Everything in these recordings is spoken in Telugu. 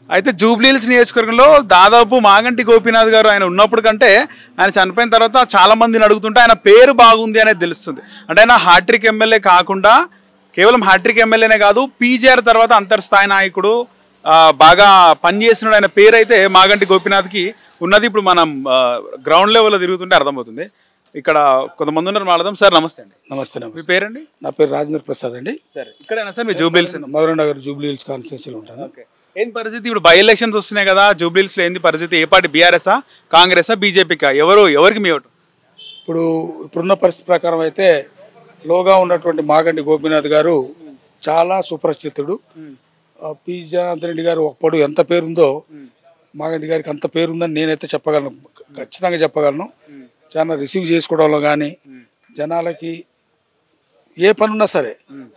అయితే జూబ్లీహిల్స్ నియోజకవర్గంలో దాదాపు మాగంటి గోపీనాథ్ గారు ఆయన ఉన్నప్పుడు కంటే ఆయన చనిపోయిన తర్వాత చాలా మందిని అడుగుతుంటే ఆయన పేరు బాగుంది అనేది తెలుస్తుంది. అంటే ఆయన హ్యాట్రిక్ ఎమ్మెల్యే కాకుండా కేవలం హ్యాట్రిక్ ఎమ్మెల్యేనే కాదు, పీజీఆర్ తర్వాత అంతర్స్థాయి నాయకుడు, బాగా పనిచేస్తున్నాడు. ఆయన పేరు అయితే మాగంటి గోపీనాథ్కి ఉన్నది. ఇప్పుడు మనం గ్రౌండ్ లెవెల్లో తిరుగుతుంటే అర్థమవుతుంది. ఇక్కడ కొంతమంది ఉన్నారు, మాట్లాడదాం. సార్ నమస్తే అండి. నమస్తే. మీ పేరండి? నా పేరు రాజేంద్ర ప్రసాద్ అండి. సరే, ఇక్కడైనా సార్ మీ జూబ్లీహిల్స్? మధుర నగర్ జూబ్లీహిల్స్ కాన్స్టిట్యూన్సీలో ఉంటాను. ఏంటి పరిస్థితి ఇప్పుడు? బై ఎలక్షన్స్ వస్తున్నాయి కదా, జూబ్లీహిల్స్లో ఏంది పరిస్థితి? ఏ పార్టీ, బీఆర్ఎస్ఆ, కాంగ్రెసా, బీజేపీకా, ఎవరికి మీ ఓటు? ఇప్పుడున్న పరిస్థితి ప్రకారం అయితే లోగా ఉన్నటువంటి మాగంటి గోపీనాథ్ గారు చాలా సుప్రసిద్ధుడు. పి జనార్దన్ రెడ్డి గారు ఒకప్పుడు ఎంత పేరుందో మాగంటి గారికి అంత పేరుందని నేనైతే చెప్పగలను, ఖచ్చితంగా చెప్పగలను. చాలా రిసీవ్ చేసుకోవడంలో కానీ జనాలకి ఏ పనున్నా సరే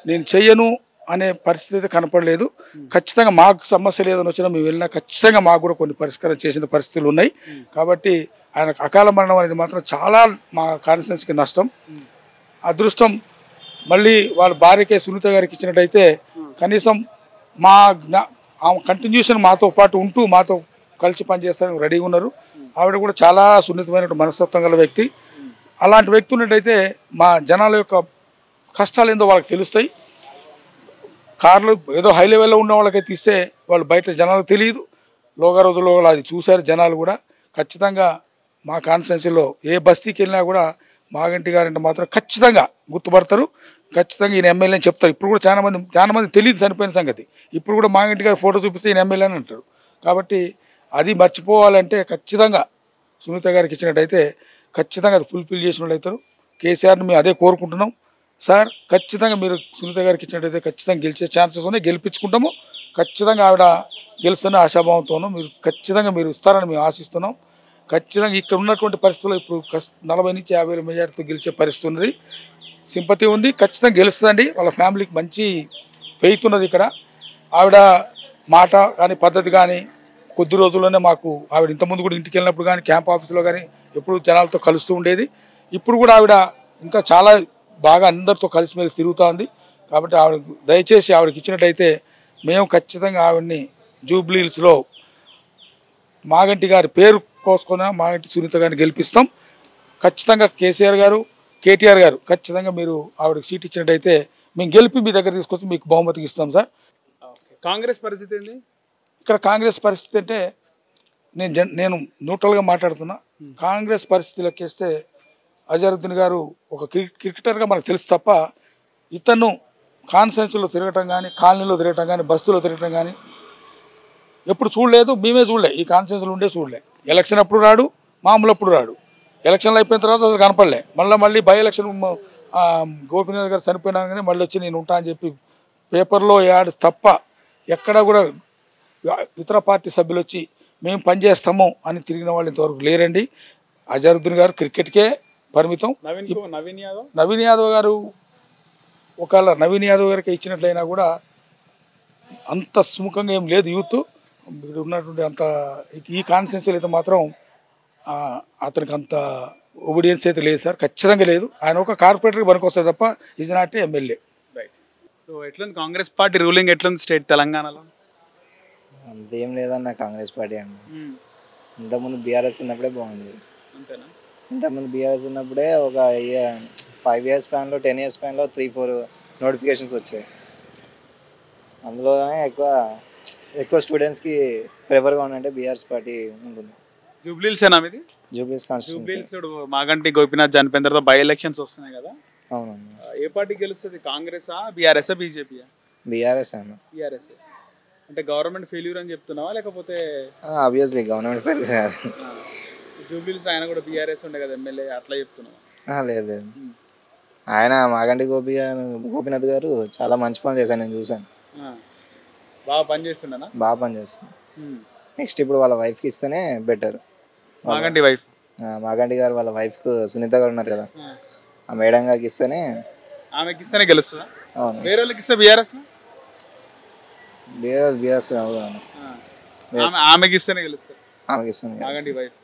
నేను చెయ్యను అనే పరిస్థితి అయితే కనపడలేదు. ఖచ్చితంగా మాకు సమస్య లేదని వచ్చినా మేము వెళ్ళినా ఖచ్చితంగా మాకు కూడా కొన్ని పరిష్కారం చేసిన పరిస్థితులు ఉన్నాయి. కాబట్టి ఆయన అకాల మరణం అనేది మాత్రం చాలా మా కాన్స్టిట్యున్సీకి నష్టం. అదృష్టం మళ్ళీ వాళ్ళ భార్యకే సునీత గారికి ఇచ్చినట్టయితే కనీసం కంటిన్యూషన్ మాతో పాటు ఉంటూ మాతో కలిసి పనిచేస్తానికి రెడీగా ఉన్నారు. ఆవిడ కూడా చాలా సున్నితమైన మనస్తత్వం గల వ్యక్తి. అలాంటి వ్యక్తి ఉన్నట్టయితే మా జనాల యొక్క కష్టాలు ఏందో వాళ్ళకి తెలుస్తాయి. కార్లు ఏదో హై లెవెల్లో ఉన్న వాళ్ళకైతే ఇస్తే వాళ్ళు బయట జనాలకు తెలియదు. లోగా రోజుల్లో అది చూశారు జనాలు కూడా. ఖచ్చితంగా మా కాన్స్టిట్యున్సీలో ఏ బస్తీకి వెళ్ళినా కూడా మాగంటి గారంటే మాత్రం ఖచ్చితంగా గుర్తుపడతారు. ఖచ్చితంగా ఈయన ఎమ్మెల్యే అని చెప్తారు. ఇప్పుడు కూడా చాలా మంది తెలియదు చనిపోయిన సంగతి. ఇప్పుడు కూడా మాగంటి గారి ఫోటో చూపిస్తే ఈయన ఎమ్మెల్యే అని అంటారు. కాబట్టి అది మర్చిపోవాలంటే ఖచ్చితంగా సునీత గారికి ఇచ్చినట్టయితే ఖచ్చితంగా అది ఫుల్ఫిల్ చేసిన వాళ్ళు అవుతారు. కేసీఆర్ని మేము అదే కోరుకుంటున్నాం. సార్ ఖచ్చితంగా మీరు సునీత గారికి ఇచ్చినట్టయితే ఖచ్చితంగా గెలిచే ఛాన్సెస్ ఉన్నాయి, గెలిపించుకుంటాము. ఖచ్చితంగా ఆవిడ గెలుస్తున్న ఆశాభావంతోనూ ఖచ్చితంగా మీరు ఇస్తారని మేము ఆశిస్తున్నాం. ఖచ్చితంగా ఇక్కడ ఉన్నటువంటి పరిస్థితుల్లో ఇప్పుడు 40 నుంచి 50 మెజార్టీతో గెలిచే పరిస్థితి ఉన్నది. సింపతి ఉంది, ఖచ్చితంగా గెలుస్తుందండి. వాళ్ళ ఫ్యామిలీకి మంచి ఫెయిత్ ఉన్నది. ఇక్కడ ఆవిడ మాట కానీ పద్ధతి కానీ కొద్ది రోజుల్లోనే మాకు ఆవిడ ఇంతకుముందు కూడా ఇంటికి వెళ్ళినప్పుడు కానీ క్యాంప్ ఆఫీస్లో కానీ ఎప్పుడు జనాలతో కలుస్తూ ఉండేది. ఇప్పుడు కూడా ఆవిడ ఇంకా చాలా బాగా అందరితో కలిసిమెలిసి తిరుగుతూ ఉంది. కాబట్టి ఆవిడ దయచేసి ఆవిడకి ఇచ్చినట్టయితే మేము ఖచ్చితంగా ఆవిడని జూబ్లీహిల్స్లో మాగంటి గారి పేరు కోసుకొని మాగంటి సునీత గారిని గెలిపిస్తాం. ఖచ్చితంగా కేసీఆర్ గారు, కేటీఆర్ గారు ఖచ్చితంగా మీరు ఆవిడకి సీట్ ఇచ్చినట్టయితే మేము గెలిపి మీ దగ్గర తీసుకొచ్చి మీకు బహుమతికి ఇస్తాం సార్. కాంగ్రెస్ పరిస్థితి ఏంది? ఇక్కడ కాంగ్రెస్ పరిస్థితి అంటే నేను న్యూట్రల్గా మాట్లాడుతున్నా. కాంగ్రెస్ పరిస్థితి లెక్కేస్తే అజరుద్దీన్ గారు ఒక క్రికెటర్గా మనకు తెలుసు తప్ప ఇతను కాన్స్టిట్యున్సీలో తిరగటం కానీ, కాలనీలో తిరగటం కానీ, బస్తీలో తిరగటం కానీ ఎప్పుడు చూడలేదు. మేమే చూడలే, ఈ కాన్స్టిట్యున్సీలో ఉండే చూడలే. ఎలక్షన్ అప్పుడు రాడు, మామూలు అప్పుడు రాడు. ఎలక్షన్లు అయిపోయిన తర్వాత అసలు కనపడలే. మళ్ళీ బై ఎలక్షన్ గోపీనాథ్ గారు చనిపోయినాను కానీ మళ్ళీ వచ్చి నేను ఉంటా అని చెప్పి పేపర్లో యాడ్ తప్ప ఎక్కడా కూడా ఇతర పార్టీ సభ్యులు వచ్చి మేము పనిచేస్తాము అని తిరిగిన వాళ్ళు ఇంతవరకు లేరండి. అజరుద్దీన్ గారు క్రికెట్కే పరిమితం. నవీన్ యాదవ్ గారు ఒకవేళ నవీన్ యాదవ్ గారికి ఇచ్చినట్లయినా కూడా అంత సుముఖంగా ఏం లేదు యూత్ ఇక్కడ ఉన్నటువంటి అంత. ఈ కాన్స్టిట్యున్సీలో అయితే మాత్రం అతనికి అంత ఒబీడియన్స్ అయితే లేదు సార్, ఖచ్చితంగా లేదు. ఆయన ఒక కార్పొరేటర్కి పనికొస్తుంది తప్ప ఈజ్ నాట్ ఎమ్మెల్యే. సో ఎట్లా కాంగ్రెస్ పార్టీ రూలింగ్ ఎట్లా స్టేట్ తెలంగాణలో? అంతేం లేదన్న కాంగ్రెస్ పార్టీ అండి. ఇంతకుముందు బీఆర్ఎస్ ఉన్నప్పుడే బాగుంది. ఇంతకుముందు బీఆర్ఎస్ ఉన్నప్పుడే ఒక 5 years స్పాన్లో 10 years స్పాన్లో 3-4 నోటిఫికేషన్స్ వచ్చాయి. అందులోనే ఎక్కువ స్టూడెంట్స్కి ప్రిఫర్గా ఉందంటే బీఆర్ఎస్ పార్టీ ఉంటుంది. జూబ్లీహిల్స్ జూబ్లీహిల్స్ మాగంటి గోపీనాథ్ చనిపోయిన తర్వాత బై ఎలక్షన్స్ వస్తున్నాయి కదా, అవునండి. ఏ పార్టీ గెలుస్తుంది? కాంగ్రెసా, బీఆర్ఎస్, బీజేపీయా? బీఆర్ఎస్ అన్న. బీఆర్ఎస్ అంటే గవర్నమెంట్ ఫెయిల్యూర్ అని చెప్తున్నావా లేకపోతే? Obviously government failure. జూబ్లీహిల్స్ ఆయన కూడా బీఆర్ఎస్ ఉండే కదా ఎమ్మెల్యే, అట్లా చెప్తున్నావా? లేదు, ఆయన మాగంటి గోపీనాథ్ గారు చాలా మంచి పని చేశాను, నేను చూసాను. బాగా పని చేస్తుండనా? బాగా పని చేస్తాను. నెక్స్ట్ ఇప్పుడు వాళ్ళ వైఫ్కి ఇస్తేనే బెటర్. మాగంటి వైఫ్, మాగంటి గారు వాళ్ళ వైఫ్ సునీత గారు ఉన్నారు కదా, ఆ మేడం గారికి ఇస్తేనే, ఆమెకి ఇస్తేనే గెలుస్తుందా? అవును. వేరే వాళ్ళకి ఇస్తే బీఆర్ఎస్ ఆమెకి ఇస్తేనే గెలుస్తారు. ఆమెకి ఇస్తాను. మాగంటి వైఫ్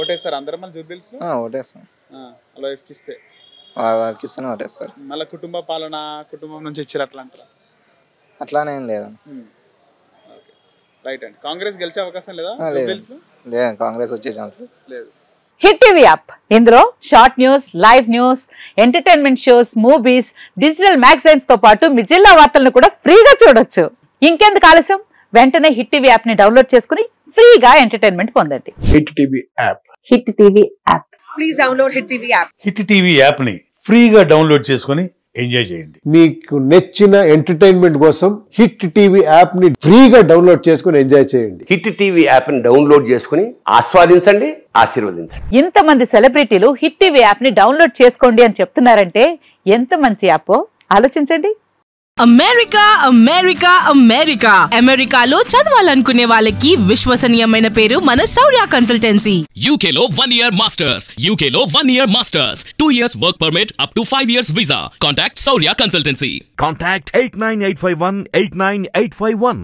ఓటేస్తారు అందరం మళ్ళీ జూబ్లీహిల్స్ లో? ఓటేస్తాం. వాళ్ళ వైఫ్కి ఇస్తే వైఫ్కి ఇస్తేనే ఓటేస్తారు. మళ్ళీ కుటుంబ పాలన, కుటుంబం నుంచి ఇచ్చారు అట్లా అంటారా? అట్లానేం లేదు. రైట్ అండి. కాంగ్రెస్ గెలిచే అవకాశం లేదా? లేదు, కాంగ్రెస్ వచ్చే ఛాన్స్ లేదు. హిట్ టీవీ యాప్ ఇందులో short news, live news, entertainment shows, movies, digital magazines తో పాటు మీ జిల్లా వార్తలను కూడా ఫ్రీగా చూడొచ్చు. ఇంకెందుకు ఆలస్యం, వెంటనే హిట్ టీవీ యాప్ ని డౌన్లోడ్ చేసుకుని ఫ్రీగా ఎంటర్టైన్మెంట్ పొందండి. Hit TV app. Hit TV app. Please download hit TV app. Hit TV app ని ఫ్రీగా డౌన్లోడ్ చేసుకుని ఎంజాయ్ చేయండి. మీకు నచ్చిన ఎంటర్టైన్మెంట్ కోసం హిట్ టీవీ యాప్ ని ఫ్రీగా డౌన్లోడ్ చేసుకుని ఎంజాయ్ చేయండి. హిట్ టీవీ యాప్ ని డౌన్లోడ్ చేసుకుని ఆస్వాదించండి, ఆశీర్వదించండి. ఇంతమంది సెలబ్రిటీలు హిట్ టీవీ యాప్ ని డౌన్లోడ్ చేసుకోండి అని చెప్తున్నారంటే ఎంత మంచి యాప్ ఆలోచించండి. అమెరికా అమెరికా అమెరికా అమెరికాలో చదవాలనుకునే వాళ్ళకి విశ్వసనీయమైన పేరు మన శౌర్య కన్సల్టెన్సీ. UK లో 1 year masters, UK లో 1 year masters, 2 years work permit up to 5 years visa. Contact Saurya Consultancy. Contact 89851 89851.